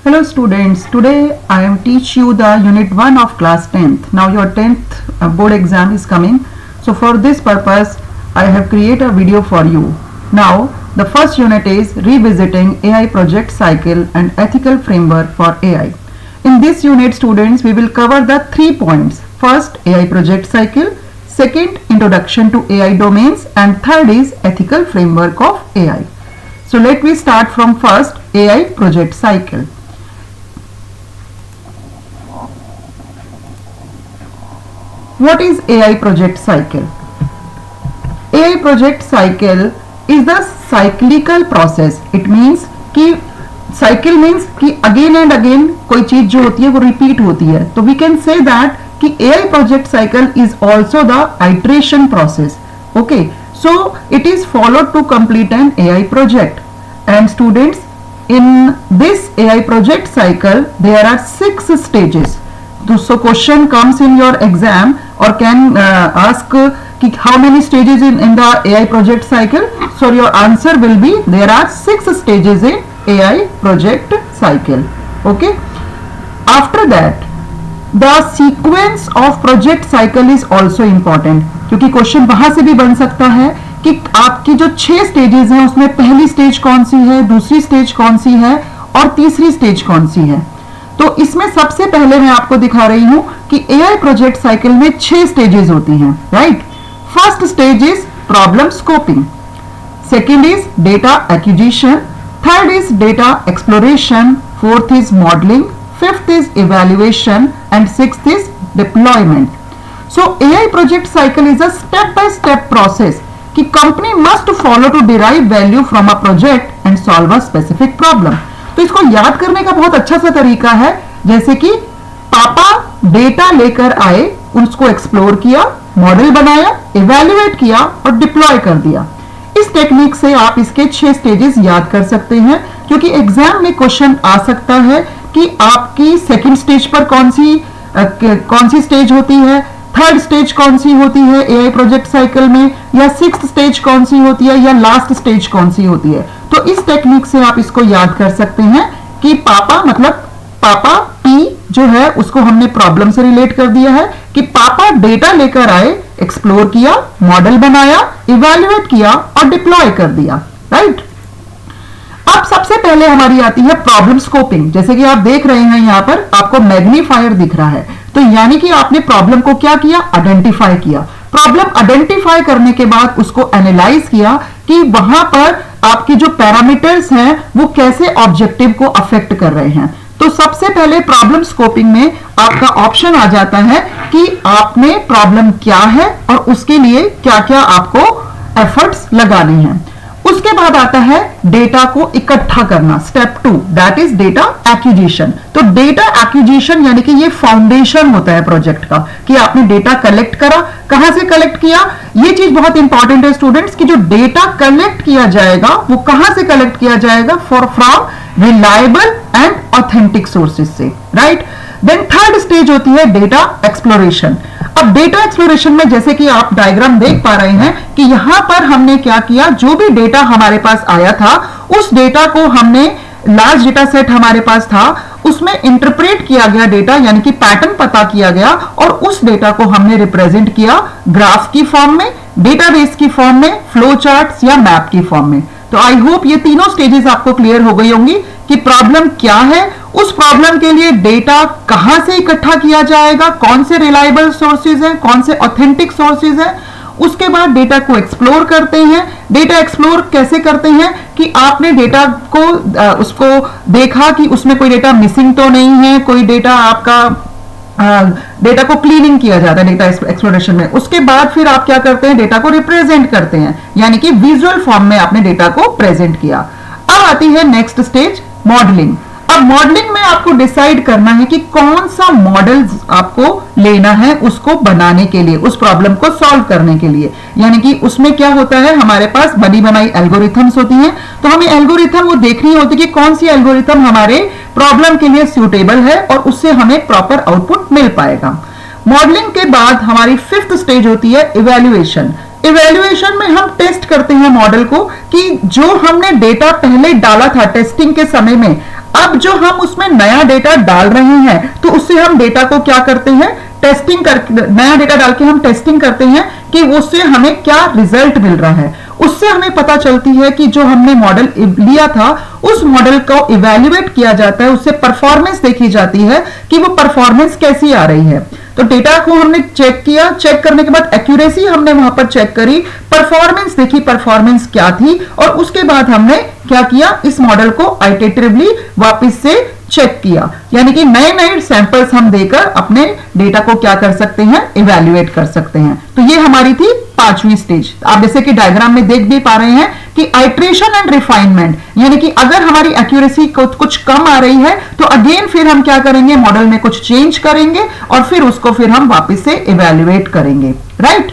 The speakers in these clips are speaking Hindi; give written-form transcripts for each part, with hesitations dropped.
Hello students, today I am teach you the unit 1 of class 10th. Now your 10th board exam is coming. So for this purpose I have created a video for you. Now the first unit is revisiting AI project cycle and ethical framework for AI. In this unit students we will cover the 3 points. First AI project cycle, second introduction to AI domains, and third is ethical framework of AI. So let me start from first AI project cycle. What is AI project cycle? AI project cycle is the cyclical process. It means कि cycle means कि again and again कोई चीज जो होती है वो repeat होती है. तो we can say that कि AI project cycle is also the iteration process. Okay, so it is followed to complete an AI project. And students, in this AI project cycle there are 6 stages. So question comes in your exam or can ask how many stages in the AI project cycle. So your answer will be there are 6 stages in AI project cycle. Okay, after that the sequence of project cycle is also important, क्योंकि क्वेश्चन वहां से भी बन सकता है कि आपकी जो 6 स्टेजेस हैं उसमें पहली स्टेज कौन सी है, दूसरी स्टेज कौन सी है और तीसरी स्टेज कौन सी है. तो इसमें सबसे पहले मैं आपको दिखा रही हूं कि एआई प्रोजेक्ट साइकिल में 6 स्टेजेस होती हैं. Right, first stage is problem scoping, second is data acquisition, third is data exploration, fourth is modelling, fifth is evaluation and sixth is deployment. So AI project cycle is a step by step process कि company must follow to derive value from a project and solve a specific problem. तो इसको याद करने का बहुत अच्छा सा तरीका है, जैसे कि पापा डेटा लेकर आए, उसको एक्सप्लोर किया, मॉडल बनाया, इवैल्यूएट किया और डिप्लॉय कर दिया. इस टेक्निक से आप इसके 6 स्टेजेस याद कर सकते हैं, क्योंकि एग्जाम में क्वेश्चन आ सकता है कि आपकी सेकंड स्टेज पर कौन सी स्टेज होती है, थर्ड स्टेज कौन सी होती है एआई प्रोजेक्ट साइकिल में, या सिक्स्थ स्टेज कौन सी होती है, या लास्ट स्टेज कौन सी होती है. तो इस टेक्निक से आप इसको याद कर सकते हैं कि पापा मतलब पापा पी जो है उसको हमने प्रॉब्लम से रिलेट कर दिया है कि पापा डेटा लेकर आए, एक्सप्लोर किया, मॉडल बनाया, इवैल्यूएट किया और डिप्लॉय कर दिया. राइट, अब सबसे पहले हमारी आती है प्रॉब्लम स्कोपिंग. जैसे कि आप देख रहे हैं यहां पर आपको मैग्नीफायर दिख रहा है, तो यानी कि आपने प्रॉब्लम को क्या किया, आइडेंटिफाई किया. प्रॉब्लम आइडेंटिफाई करने के बाद उसको एनालाइज किया कि वहां पर आपके जो पैरामीटर्स हैं वो कैसे ऑब्जेक्टिव को अफेक्ट कर रहे हैं. तो सबसे पहले प्रॉब्लम स्कोपिंग में आपका ऑप्शन आ जाता है कि आपने प्रॉब्लम क्या है और उसके लिए क्या क्या आपको एफर्ट्स लगाने हैं. उसके बाद आता है डेटा को इकट्ठा करना, step 2, that is data acquisition. तो डेटा एक्विजिशन यानी कि ये फाउंडेशन होता है प्रोजेक्ट का कि आपने डेटा कलेक्ट करा. कहां से कलेक्ट किया, ये चीज बहुत इंपॉर्टेंट है स्टूडेंट्स कि जो डेटा कलेक्ट किया जाएगा वो कहां से कलेक्ट किया जाएगा, from reliable and authentic sources से. राइट, देन थर्ड स्टेज होती है डेटा एक्सप्लोरेशन. अब डेटा एक्सप्लोरेशन में जैसे कि आप डायग्राम देख पा रहे हैं कि यहां पर हमने क्या किया, जो भी डेटा हमारे पास आया था उस डेटा को हमने, लार्ज डेटा सेट हमारे पास था, उसमें इंटरप्रेट किया गया डेटा यानी कि पैटर्न पता किया गया और उस डेटा को हमने रिप्रेजेंट किया ग्राफ की फॉर्म में, डेटाबेस की फॉर्म में, फ्लो चार्ट्स या मैप की फॉर्म में. तो आई होप ये तीनों स्टेजेस आपको क्लियर हो गई होंगी कि प्रॉब्लम क्या है, उस प्रॉब्लम के लिए डेटा कहां से इकट्ठा किया जाएगा, कौन से रिलायबल सोर्सेज हैं, कौन से ऑथेंटिक सोर्सेज हैं. उसके बाद डेटा को एक्सप्लोर करते हैं. डेटा एक्सप्लोर कैसे करते हैं कि आपने डेटा को उसको देखा कि उसमें कोई डेटा मिसिंग तो नहीं है, कोई डेटा आपका डेटा को क्लीनिंग किया जाता है डेटा एक्सप्लोरेशन में. उसके बाद फिर आप क्या करते हैं, डेटा को रिप्रेजेंट करते हैं यानी कि विजुअल फॉर्म में आपने डेटा को प्रेजेंट किया. अब आती है नेक्स्ट स्टेज, मॉडलिंग. अब मॉडलिंग में आपको डिसाइड करना है कि कौन सा मॉडल आपको लेना है उसको बनाने के लिए, उस प्रॉब्लम को सॉल्व करने के लिए. यानी कि उसमें क्या होता है, हमारे पास बनी बनाई एल्गोरिथम्स होती हैं, तो हमें एल्गोरिथम वो देखनी होती है कि कौन सी एल्गोरिथम हमारे प्रॉब्लम के लिए सूटेबल है और उससे हमें प्रॉपर आउटपुट मिल पाएगा. मॉडलिंग के बाद हमारी फिफ्थ स्टेज होती है इवैल्यूएशन. इवैल्यूएशन में हम टेस्ट करते हैं मॉडल को कि जो हमने डेटा पहले डाला था टेस्टिंग के समय में, अब जो हम उसमें नया डेटा डाल रहे हैं तो उससे हम डेटा को क्या करते हैं, टेस्टिंग करके, नया डेटा डाल के हम टेस्टिंग करते हैं कि उससे हमें क्या रिजल्ट मिल रहा है। उससे हमें पता चलती है कि जो हमने मॉडल लिया था उस मॉडल को इवैल्यूएट किया जाता है, उससे परफॉर्मेंस देखी जाती है कि वो परफॉर्मेंस कैसी आ रही है। तो डेटा को हमने चेक किया, चेक करने के बाद एक्यूरेसी हमने वहां पर चेक करी, परफॉर्मेंस देखी परफॉर्मेंस क्या थी, और उसके बाद हमने क्या किया, इस मॉडल को आइटरेटिवली वापस से चेक किया, यानी कि नए नए सैंपल्स हम देकर अपने डेटा को क्या कर सकते हैं, इवैल्यूएट कर सकते हैं। तो ये हमारी थी 5वीं स्टेज। आप जैसे कि डायग्राम में देख भी पा रहे हैं कि आइट्रेशन एंड रिफाइनमेंट, यानी कि अगर हमारी एक्यूरेसी कुछ कम आ रही है तो अगेन फिर हम क्या करेंगे, मॉडल में कुछ चेंज करेंगे और फिर उसको फिर हम वापस से इवैल्यूएट करेंगे, राइट।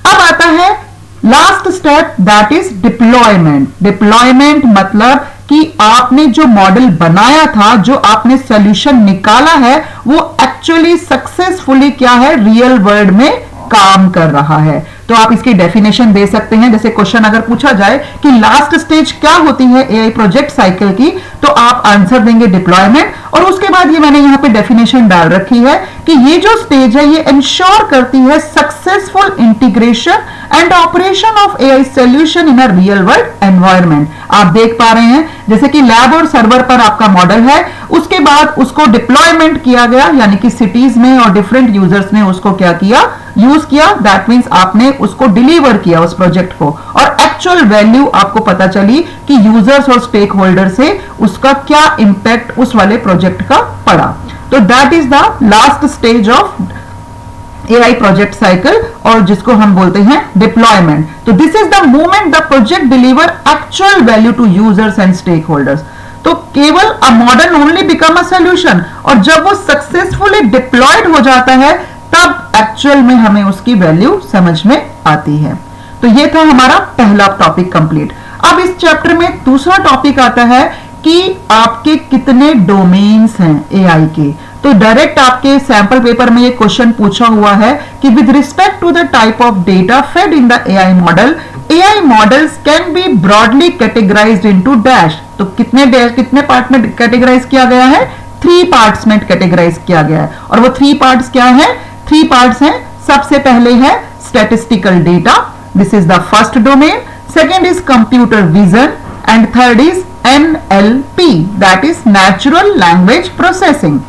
अब आता है last step, that is deployment. Deployment मतलब कि आपने जो मॉडल बनाया था, जो आपने सॉल्यूशन निकाला है, वो एक्चुअली सक्सेसफुली क्या है, रियल वर्ल्ड में काम कर रहा है। तो आप इसकी डेफिनेशन दे सकते हैं। जैसे क्वेश्चन अगर पूछा जाए कि लास्ट स्टेज क्या होती है एआई प्रोजेक्ट साइकिल की, तो आप आंसर देंगे डिप्लॉयमेंट, और उसके बाद ये मैंने यहां पे डेफिनेशन डाल रखी है कि ये जो स्टेज है ये इंश्योर करती है successful integration and operation of AI solution in a real world environment. आप देख पा रहे हैं जैसे कि लैब और सर्वर पर आपका मॉडल है, उसके बाद उसको डिप्लॉयमेंट किया गया, यानी कि सिटीज में और डिफरेंट यूजर्स ने उसको क्या किया, यूज किया। दैट मींस आपने उसको डिलीवर किया उस प्रोजेक्ट को, और एक्चुअल वैल्यू आपको पता चली कि यूजर्स और स्टेक होल्डर से उसका क्या इंपैक्ट उस वाले प्रोजेक्ट का पड़ा। तो that is the last stage of AI project cycle, और जिसको हम बोलते हैं डिप्लॉयमेंट। तो this is the moment the project deliver actual value to users and stakeholders. तो केवल a model only become a solution, और जब वो सक्सेसफुली डिप्लॉयड हो जाता है तब एक्चुअल में हमें उसकी वैल्यू समझ में आती है। तो ये था हमारा पहला टॉपिक कंप्लीट। अब इस चैप्टर में दूसरा टॉपिक आता है कि आपके कितने डोमेन्स हैं एआई के। तो डायरेक्ट आपके सैंपल पेपर में ये क्वेश्चन पूछा हुआ है कि with respect to the type of data fed in the AI model, AI models can be broadly categorised into dash. तो कितने पार्ट में कैटेगराइज किया गया है, 3 पार्ट्स में कैटेगराइज किया गया है। और वो 3 पार्ट्स क्या है, 3 पार्ट्स हैं। सबसे पहले है statistical data, this is the first domain, second is computer vision, and third is NLP, that is natural language processing.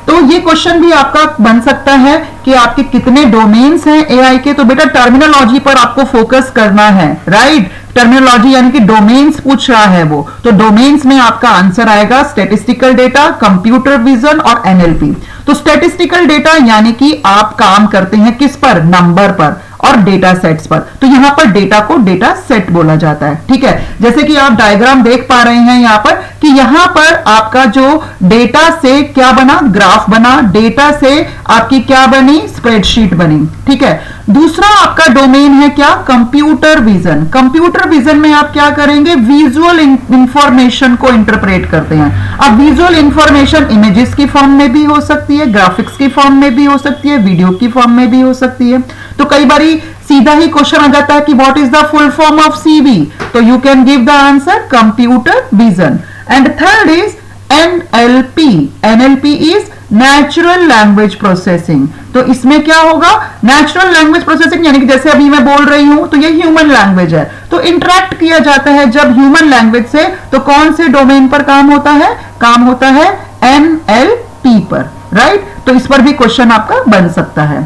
तो ये क्वेश्चन भी आपका बन सकता है कि आपके कितने डोमेन्स हैं एआई के। तो बेटा टर्मिनोलॉजी पर आपको फोकस करना है, राइट। टर्मिनोलॉजी यानी कि डोमेन्स पूछ रहा है वो, तो डोमेन्स में आपका आंसर आएगा स्टैटिस्टिकल डेटा, कंप्यूटर विजन और NLP। तो स्टैटिस्टिकल डेटा यानी कि आप काम करते हैं किस पर, नंबर पर और डेटा सेट्स पर। तो यहां पर डेटा को डेटा सेट बोला जाता है, ठीक है। जैसे कि आप डायग्राम देख पा रहे हैं यहां पर कि यहां पर आपका जो डेटा से क्या बना, ग्राफ बना, डेटा से आपकी क्या बनी, स्प्रेडशीट बनी, ठीक है। दूसरा आपका डोमेन है क्या, कंप्यूटर विजन। कंप्यूटर विजन में आप क्या करेंगे, विजुअल इंफॉर्मेशन को इंटरप्रेट करते हैं। अब विजुअल इंफॉर्मेशन इमेजेस की फॉर्म में भी हो सकती है, ग्राफिक्स की फॉर्म में भी हो सकती है, वीडियो की फॉर्म में भी हो सकती है। तो कई बारी सीधा ही क्वेश्चन आ जाता है कि what is the full form of CV, तो you can give the answer computer vision. And third is NLP। NLP is natural language processing. तो इसमें क्या होगा, नेचुरल लैंग्वेज प्रोसेसिंग यानी कि जैसे अभी मैं बोल रही हूं तो ये ह्यूमन लैंग्वेज है, तो इंटरेक्ट किया जाता है जब ह्यूमन लैंग्वेज से, तो कौन से डोमेन पर काम होता है, काम होता है NLP पर, राइट। तो इस पर भी क्वेश्चन आपका बन सकता है।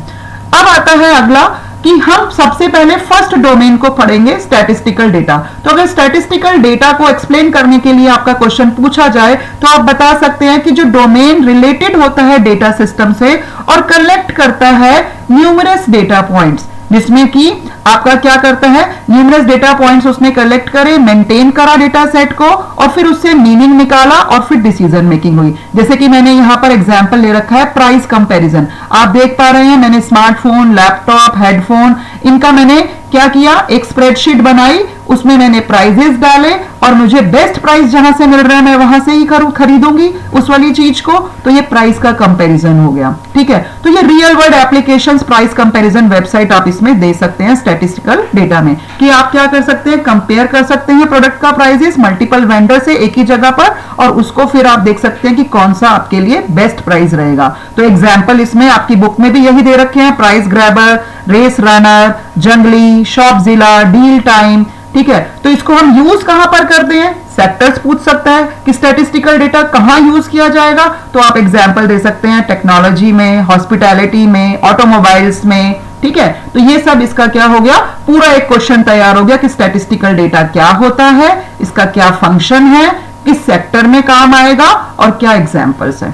अब आता है अगला कि हम सबसे पहले फर्स्ट डोमेन को पढ़ेंगे, स्टैटिस्टिकल डेटा। तो अगर स्टैटिस्टिकल डेटा को एक्सप्लेन करने के लिए आपका क्वेश्चन पूछा जाए तो आप बता सकते हैं कि जो डोमेन रिलेटेड होता है डेटा सिस्टम से और कलेक्ट करता है न्यूमरस डेटा पॉइंट्स, जिसमें कि आपका क्या करता है, न्यूमरस डेटा पॉइंट्स उसने कलेक्ट करे, मेंटेन करा डेटा सेट को, और फिर उससे मीनिंग निकाला और फिर डिसीजन मेकिंग हुई। जैसे कि मैंने यहां पर एग्जांपल ले रखा है प्राइस कंपैरिजन। आप देख पा रहे हैं मैंने स्मार्टफोन, लैपटॉप, हेडफोन, इनका मैंने क्या किया, एक स्प्रेडशीट बनाई, उसमें मैंने प्राइजेस डाले और मुझे बेस्ट प्राइस जहां से मिल रहा है मैं वहां से ही खरीदूंगी उस वाली चीज को, तो ये प्राइस का कंपैरिजन हो गया। ठीक है, तो ये real world applications price comparison website आप इसमें दे सकते हैं स्टैटिस्टिकल डेटा में, कि आप क्या कर सकते हैं, कंपेयर कर सकते हैं प्रोडक्ट का प्राइजेस मल्टीपल वेंडर से एक ही जगह पर, और उसको फिर आप देख सकते हैं कि कौन सा आपके लिए बेस्ट प्राइस रहेगा। तो एग्जाम्पल इसमें आपकी बुक में भी यही दे रखे हैं, प्राइस ग्रैबर, रेस रनर, जंगली, शॉपजिला, डील टाइम। ठीक है, तो इसको हम यूज कहां पर करते हैं, सेक्टर्स पूछ सकता है कि स्टैटिस्टिकल डेटा कहां यूज किया जाएगा, तो आप एग्जाम्पल दे सकते हैं टेक्नोलॉजी में, हॉस्पिटैलिटी में, ऑटोमोबाइल्स में। ठीक है, तो ये सब इसका क्या हो गया, पूरा एक क्वेश्चन तैयार हो गया कि स्टैटिस्टिकल डेटा क्या होता है, इसका क्या फंक्शन है, किस सेक्टर में काम आएगा और क्या एग्जाम्पल्स है।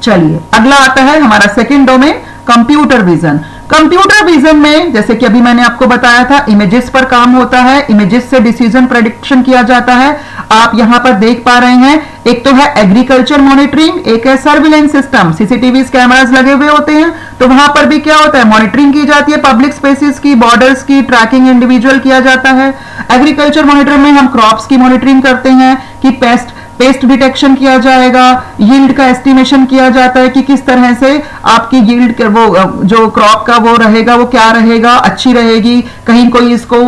चलिए अगला आता है हमारा second domain, computer vision. Computer vision में जैसे कि अभी मैंने आपको बताया था, इमेजेस पर काम होता है, इमेजेस से डिसीजन प्रेडिक्शन किया जाता है। आप यहां पर देख पा रहे हैं, एक तो है एग्रीकल्चर मॉनिटरिंग, एक है सर्विलेंस सिस्टम, सीसीटीवी कैमरास लगे हुए होते हैं, तो वहां पर भी क्या होता है, मॉनिटरिंग की जाती है, पब्लिक स्पेसेस की, बॉर्डर्स की ट्रैकिंग इंडिविजुअल किया जाता है। एग्रीकल्चर मॉनिटर में हम क्रॉप्स की मॉनिटरिंग करते हैं कि पेस्ट डिटेक्शन किया जाएगा, यील्ड का एस्टिमेशन किया जाता है कि किस तरह से आपकी यील्ड वो जो क्रॉप का वो रहेगा वो क्या रहेगा, अच्छी रहेगी, कहीं कोई इसको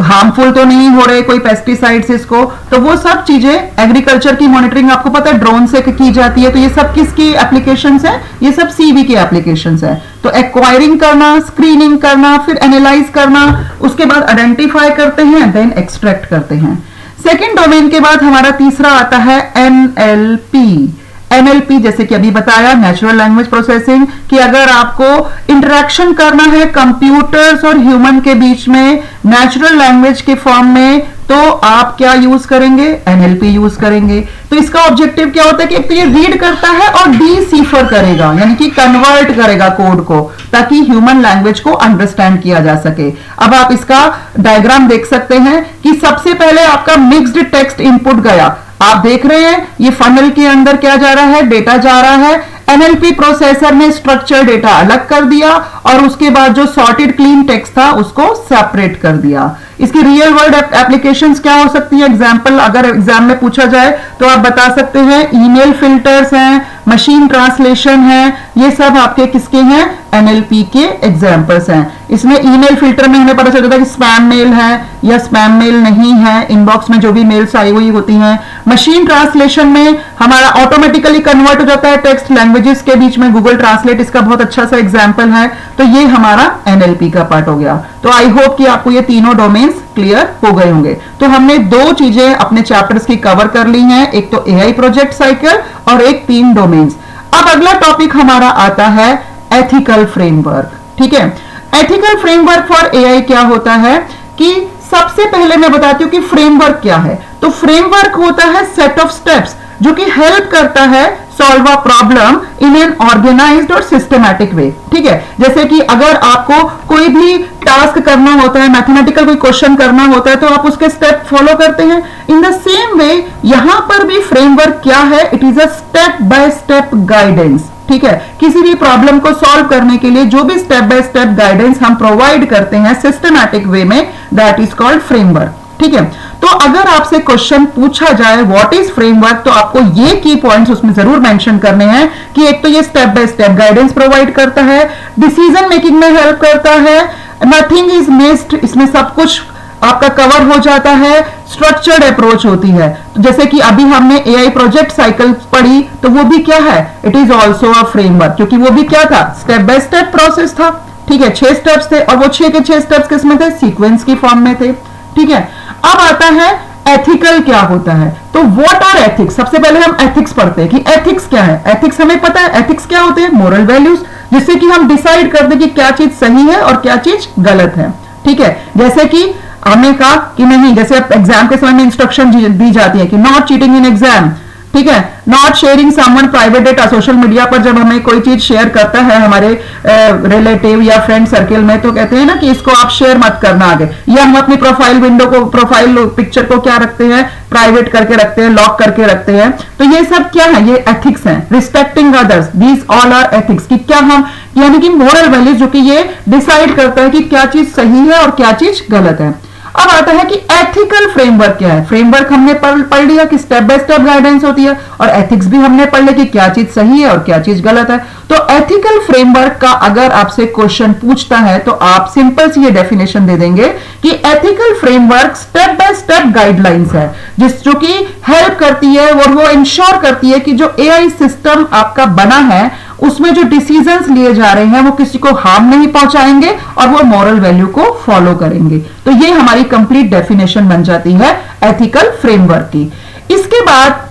हार्मफुल तो नहीं हो रहे कोई पेस्टिसाइड्स इसको, तो वो सब चीजें एग्रीकल्चर की मॉनिटरिंग आपको पता है ड्रोन से की जाती है। तो ये सब किसकी एप्लीकेशंस है, ये सब सीवी की एप्लीकेशंस है। तो एक्वायरिंग करना, स्क्रीनिंग करना, फिर एनालाइज करना, उसके बाद आइडेंटिफाई करते हैं, देन एक्सट्रैक्ट करते हैं। सेकेंड डोमेन के बाद हमारा तीसरा आता है एनएलपी। एनएलपी जैसे कि अभी बताया, नेचुरल लैंग्वेज प्रोसेसिंग, कि अगर आपको इंटरेक्शन करना है कंप्यूटर्स और ह्यूमन के बीच में नेचुरल लैंग्वेज के फॉर्म में, तो आप क्या यूज करेंगे, एनएलपी यूज करेंगे। तो इसका ऑब्जेक्टिव क्या होता है कि एक तो ये रीड करता है और डीसिफर करेगा, यानी कि कन्वर्ट करेगा कोड को, ताकि ह्यूमन लैंग्वेज को अंडरस्टैंड किया जा सके। अब आप इसका डायग्राम देख सकते हैं कि सबसे पहले आपका मिक्स्ड टेक्स्ट इनपुट गया, आप देख रहे हैं ये फनल के अंदर क्या जा रहा है, डेटा जा रहा है। एनएलपी प्रोसेसर ने स्ट्रक्चर डेटा अलग कर दिया और उसके बाद जो सॉर्टेड क्लीन टेक्स्ट था उसको सेपरेट कर दिया। इसकी रियल वर्ल्ड एप्लीकेशंस क्या हो सकती है, एग्जाम्पल अगर एग्जाम में पूछा जाए तो आप बता सकते हैं ईमेल फिल्टर्स हैं, मशीन ट्रांसलेशन है, ये सब आपके किसके हैं, एनएलपी के एग्जाम्पल्स हैं। इसमें ईमेल फिल्टर में हमें पता चलता है कि स्पैम मेल है या स्पैम मेल नहीं है, इनबॉक्स में जो भी मेल्स आई हुई होती हैं। मशीन ट्रांसलेशन में हमारा ऑटोमेटिकली कन्वर्ट हो जाता है टेक्स्ट लैंग्वेजेस के बीच में, गूगल ट्रांसलेट इसका बहुत अच्छा सा एग्जाम्पल है। तो ये हमारा एनएलपी का पार्ट हो गया। तो आई होप कि आपको ये तीनों डोमेन्स क्लियर हो गए होंगे। तो हमने दो चीजें अपने चैप्टर्स की कवर कर ली हैं, एक तो एआई प्रोजेक्ट साइकिल और एक 3 डोमेन्स। अब अगला टॉपिक हमारा आता है एथिकल फ्रेमवर्क। ठीक है, एथिकल फ्रेमवर्क फॉर एआई क्या होता है कि सबसे पहले मैं बताती हूं कि फ्रेमवर्क क्या है। तो फ्रेमवर्क होता है सेट ऑफ स्टेप्स जो कि हेल्प करता है solve a problem in an organised और सिस्टमैटिक वे। ठीक है, जैसे कि अगर आपको कोई भी टास्क करना होता है, मैथमेटिकल कोई क्वेश्चन करना होता है, तो आप उसके स्टेप फॉलो करते हैं। इन द सेम वे यहां पर भी फ्रेमवर्क क्या है, it is a step by step guidance. ठीक है, किसी भी प्रॉब्लम को सॉल्व करने के लिए जो भी स्टेप बाय स्टेप गाइडेंस हम प्रोवाइड करते हैं सिस्टमैटिक वे में, दैट इज कॉल्ड फ्रेमवर्क। ठीक है, तो अगर आपसे क्वेश्चन पूछा जाए व्हाट इज फ्रेमवर्क, तो आपको ये की पॉइंट्स उसमें जरूर मेंशन करने हैं कि एक तो ये step by step guidance provide करता है, डिसीजन मेकिंग में हेल्प करता है, नथिंग इज मिस्ड, इसमें सब कुछ आपका कवर हो जाता है, स्ट्रक्चर्ड अप्रोच होती है। तो जैसे कि अभी हमने एआई प्रोजेक्ट साइकिल पढ़ी, तो वो भी क्या है, it is also a framework, क्योंकि वो भी क्या था, स्टेप बाय स्टेप प्रोसेस था। ठीक है, 6 स्टेप्स थे और वो 6 के 6 स्टेप्स किसमें थे, सीक्वेंस की फॉर्म में थे। ठीक है, अब आता है एथिकल क्या होता है। तो व्हाट आर एथिक्स, सबसे पहले हम एथिक्स पढ़ते हैं कि एथिक्स क्या है। एथिक्स हमें पता है, एथिक्स क्या होते हैं, मोरल वैल्यूज, जिससे कि हम डिसाइड करते हैं कि क्या चीज सही है और क्या चीज गलत है। ठीक है, जैसे कि हमने कहा कि नहीं, जैसे एग्जाम के समय में इंस्ट्रक्शन दी जाती है कि नॉट चीटिंग इन एग्जाम। ठीक है, not sharing someone private data, social media पर जब हमें कोई चीज शेयर करता है हमारे रिलेटिव या फ्रेंड सर्किल में, तो कहते हैं ना कि इसको आप शेयर मत करना आगे, या हम अपनी प्रोफाइल विंडो को, प्रोफाइल पिक्चर को क्या रखते हैं, प्राइवेट करके रखते हैं, लॉक करके रखते हैं। तो ये सब क्या है, ये एथिक्स हैं। Respecting others, these all are ethics, कि क्या हम, यानी कि मोरल वैल्यूज जो कि ये डिसाइड करता है कि क्या चीज सही है और क्या चीज गलत है। अब आता है कि एथिकल फ्रेमवर्क क्या है। फ्रेमवर्क हमने पढ़ लिया कि स्टेप बाय स्टेप गाइडेंस होती है, और एथिक्स भी हमने पढ़ लिया कि क्या चीज सही है और क्या चीज गलत है। तो एथिकल फ्रेमवर्क का अगर आपसे क्वेश्चन पूछता है तो आप सिंपल सी ये डेफिनेशन दे देंगे कि ethical framework step by step guidelines है जो कि हेल्प करती है और वो इंश्योर करती है कि जो एआई सिस्टम आपका बना है उसमें जो डिसीजंस लिए जा रहे हैं वो किसी को हार्म नहीं पहुंचाएंगे और वो मॉरल वैल्यू को फॉलो करेंगे। तो ये हमारी कंप्लीट डेफिनेशन बन जाती है एथिकल फ्रेमवर्क की। इसके बाद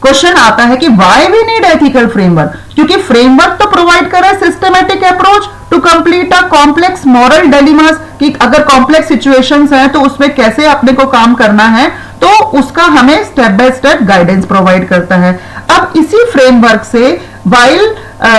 क्वेश्चन आता है कि why we need ethical framework, क्योंकि फ्रेमवर्क तो प्रोवाइड कर रहा है systematic approach to complete a complex moral dilemmas, कि अगर कॉम्प्लेक्स सिचुएशंस हैं तो उसमें कैसे अपने को काम करना है, तो उसका हमें step by step guidance provide करता है। अब इसी फ्रेमवर्क से while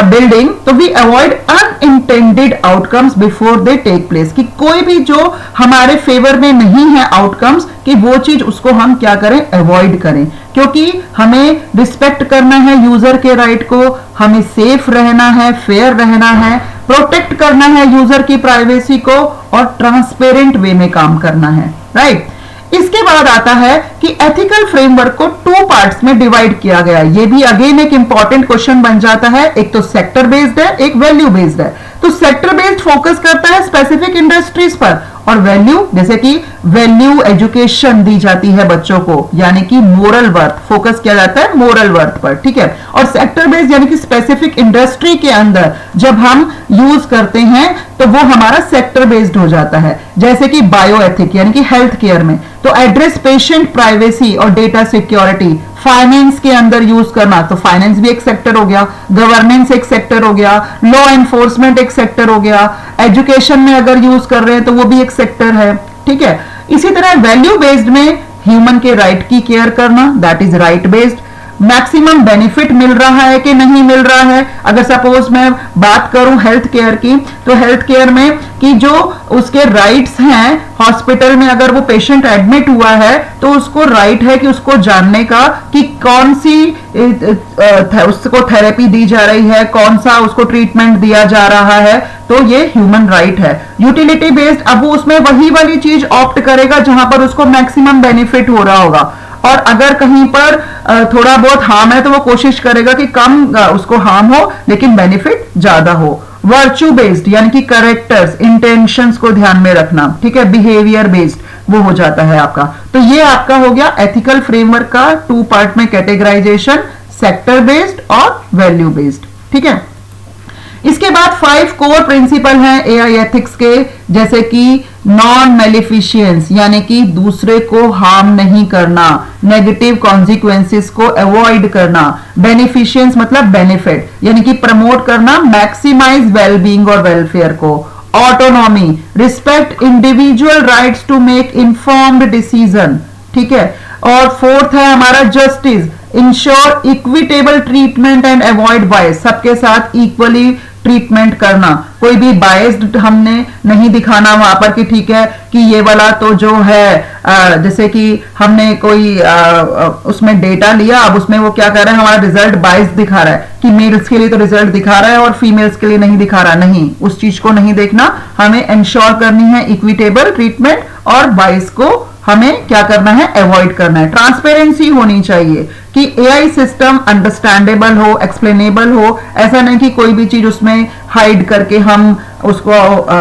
building तो we avoid unintended outcomes before they take place, कि कोई भी जो हमारे फेवर में नहीं है आउटकम्स कि वो चीज उसको हम क्या करें, अवॉइड करें, क्योंकि हमें रिस्पेक्ट करना है यूजर के राइट को, हमें सेफ रहना है, फेयर रहना है, प्रोटेक्ट करना है यूजर की प्राइवेसी को और ट्रांसपेरेंट वे में काम करना है, राइट। इसके बाद आता है कि एथिकल फ्रेमवर्क को 2 पार्ट्स में डिवाइड किया गया है। ये भी अगेन एक इंपॉर्टेंट क्वेश्चन बन जाता है, एक तो सेक्टर बेस्ड है, एक वैल्यू बेस्ड है। तो सेक्टर बेस्ड फोकस करता है स्पेसिफिक इंडस्ट्रीज पर, और वैल्यू जैसे कि वैल्यू एजुकेशन दी जाती है बच्चों को, यानी कि मोरल वर्थ, फोकस किया जाता है मोरल वर्थ पर, ठीक है। और सेक्टर बेस्ड यानी कि स्पेसिफिक इंडस्ट्री के अंदर जब हम यूज करते हैं तो वो हमारा सेक्टर बेस्ड हो जाता है, जैसे कि बायो एथिक यानी कि हेल्थ केयर में तो एड्रेस पेशेंट प्राइवेसी और डेटा सिक्योरिटी, फाइनेंस के अंदर यूज करना तो फाइनेंस भी एक सेक्टर हो गया, गवर्नेंस एक सेक्टर हो गया, लॉ एनफोर्समेंट एक सेक्टर हो गया, एजुकेशन में अगर यूज कर रहे हैं तो वो भी एक सेक्टर है, ठीक है। इसी तरह वैल्यू बेस्ड में ह्यूमन के राइट की केयर करना, that is right based. Maximum benefit मिल रहा है कि नहीं मिल रहा है, अगर सपोज मैं बात करूं हेल्थ केयर की, तो हेल्थ केयर में कि जो उसके राइट्स हैं, हॉस्पिटल में अगर वो पेशेंट एडमिट हुआ है तो उसको राइट है कि उसको जानने का कि कौन सी उसको थेरेपी दी जा रही है, कौन सा उसको ट्रीटमेंट दिया जा रहा है, तो ये ह्यूमन राइट है। यूटिलिटी बेस्ड, अब वो उसमें वही वाली चीज ऑप्ट करेगा जहां पर उसको मैक्सिमम बेनिफिट हो रहा होगा, और अगर कहीं पर थोड़ा बहुत हार्म है तो वो कोशिश करेगा कि कम उसको हार्म हो लेकिन बेनिफिट ज्यादा हो। वर्च्यू बेस्ड यानी कि करेक्टर्स, इंटेंशंस को ध्यान में रखना, ठीक है। बिहेवियर बेस्ड वो हो जाता है आपका। तो ये आपका हो गया एथिकल फ्रेमवर्क का 2 पार्ट में कैटेगराइजेशन, सेक्टर बेस्ड और वैल्यू बेस्ड, ठीक है। इसके बाद 5 कोर प्रिंसिपल हैं एआई एथिक्स के, जैसे कि नॉन मेलिफिशियंस यानी कि दूसरे को हार्म नहीं करना, नेगेटिव कॉन्सिक्वेंसेस को अवॉइड करना, बेनिफिशियंस मतलब बेनिफिट यानी कि प्रमोट करना, मैक्सिमाइज वेलबींग और वेलफेयर को, autonomy, respect individual rights to make informed decision, ठीक है। और 4th है हमारा justice, ensure equitable treatment and avoid bias, सबके साथ इक्वली ट्रीटमेंट करना, कोई भी बायस्ड हमने नहीं दिखाना वहां पर कि ठीक है कि ये वाला तो जो है जैसे कि हमने कोई उसमें डेटा लिया, अब उसमें वो क्या कर रहा है, हमारा रिजल्ट बायस्ड दिखा रहा है कि मेल्स के लिए तो रिजल्ट दिखा रहा है और फीमेल्स के लिए नहीं दिखा रहा, नहीं, उस चीज को नहीं देखना, हमें इंश्योर करनी है इक्विटेबल ट्रीटमेंट और बायस को हमें क्या करना है, अवॉइड करना है। ट्रांसपेरेंसी होनी चाहिए कि एआई सिस्टम अंडरस्टैंडेबल हो, एक्सप्लेनेबल हो, ऐसा नहीं कि कोई भी चीज उसमें हाइड करके हम उसको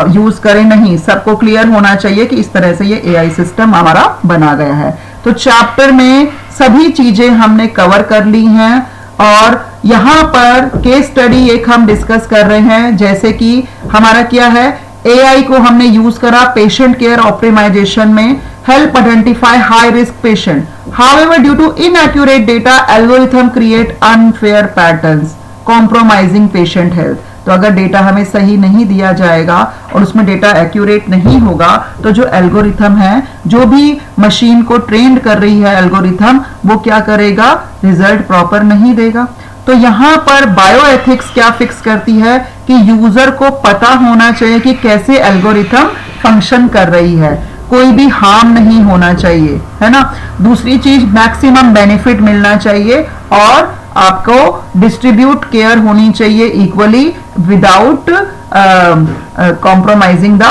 यूज करें, नहीं, सबको क्लियर होना चाहिए कि इस तरह से ये एआई सिस्टम हमारा बना गया है। तो चैप्टर में सभी चीजें हमने कवर कर ली हैं और यहाँ पर केस स्टडी एक हम डिस्कस कर रहे हैं, जैसे कि हमारा क्या है, एआई को हमने यूज करा पेशेंट केयर ऑप्टिमाइजेशन में, help identify high risk patient. However, due to inaccurate data, algorithm create unfair patterns, compromising patient health. तो अगर डेटा हमें सही नहीं दिया जाएगा और उसमें डेटा एक्यूरेट नहीं होगा तो जो एल्गोरिथम है, जो भी मशीन को ट्रेंड कर रही है एल्गोरिथम, वो क्या करेगा, रिजल्ट प्रॉपर नहीं देगा। तो यहाँ पर बायोएथिक्स क्या फिक्स करती है कि यूजर को पता होना चाहिए कि कैसे एल्गोरिथम फंक्शन कर रही है, कोई भी हार्म नहीं होना चाहिए, है ना। दूसरी चीज मैक्सिमम बेनिफिट मिलना चाहिए और आपको डिस्ट्रीब्यूट केयर होनी चाहिए equally without compromising the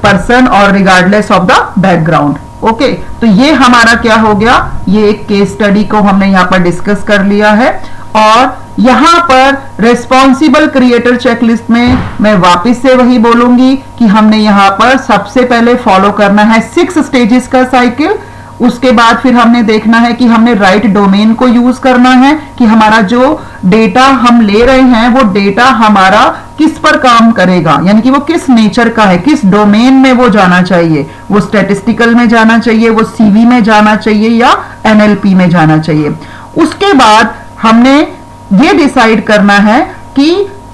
person और regardless of the background. Okay, तो ये हमारा क्या हो गया, ये एक केस स्टडी को हमने यहाँ पर डिस्कस कर लिया है। और यहां पर रेस्पॉन्सिबल क्रिएटर चेकलिस्ट में मैं वापस से वही बोलूंगी कि हमने यहां पर सबसे पहले फॉलो करना है 6 स्टेजेस का साइकिल। उसके बाद फिर हमने देखना है कि हमने राइट डोमेन को यूज करना है कि हमारा जो डेटा हम ले रहे हैं वो डेटा हमारा किस पर काम करेगा, यानी कि वो किस नेचर का है, किस डोमेन में वो जाना चाहिए, वो स्टैटिस्टिकल में जाना चाहिए, वो सीवी में जाना चाहिए या एनएलपी में जाना चाहिए। उसके बाद हमने ये डिसाइड करना है कि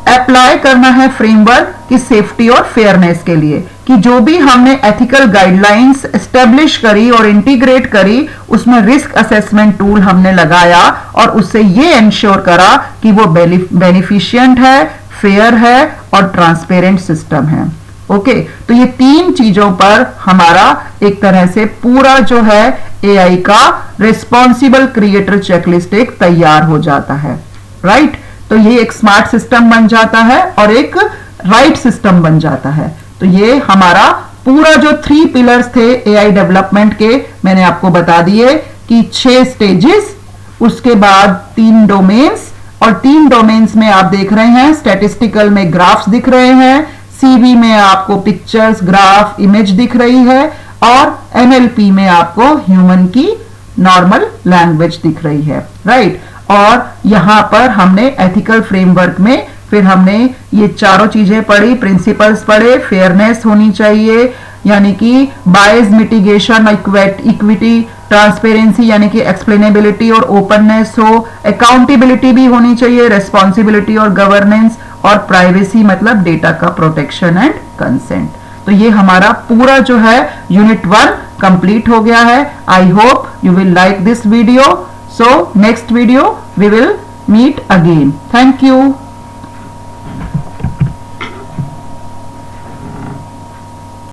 अप्लाई करना है फ्रेमवर्क की सेफ्टी और फेयरनेस के लिए, कि जो भी हमने एथिकल गाइडलाइंस एस्टेब्लिश करी और इंटीग्रेट करी उसमें रिस्क असेसमेंट टूल हमने लगाया और उससे ये इंश्योर करा कि वो बेनिफिशिएंट है, फेयर है और ट्रांसपेरेंट सिस्टम है। ओके, तो ये 3 चीजों पर हमारा एक तरह से पूरा जो है एआई का रिस्पॉन्सिबल क्रिएटर चेकलिस्ट एक तैयार हो जाता है। राइट, तो ये एक स्मार्ट सिस्टम बन जाता है और एक राइट सिस्टम बन जाता है। तो ये हमारा पूरा जो 3 पिलर्स थे एआई डेवलपमेंट के, मैंने आपको बता दिए कि 6 स्टेजेस, उसके बाद 3 डोमेन्स, और 3 डोमेन्स में आप देख रहे हैं स्टैटिस्टिकल में ग्राफ्स दिख रहे हैं, सीवी में आपको पिक्चर्स, ग्राफ, इमेज दिख रही है, और एनएलपी में आपको ह्यूमन की नॉर्मल लैंग्वेज दिख रही है। राइट, और यहां पर हमने एथिकल फ्रेमवर्क में फिर हमने ये चारों चीजें पढ़ी, प्रिंसिपल्स पढ़े, फेयरनेस होनी चाहिए यानी कि बायस मिटिगेशन, इक्विटी, ट्रांसपेरेंसी यानी कि एक्सप्लेनेबिलिटी और ओपननेस हो, अकाउंटेबिलिटी भी होनी चाहिए, रेस्पॉन्सिबिलिटी और गवर्नेंस, और प्राइवेसी मतलब डेटा का प्रोटेक्शन एंड कंसेंट। तो ये हमारा पूरा जो है यूनिट 1 कंप्लीट हो गया है। I hope you will like this video. So next video we will meet again. Thank you.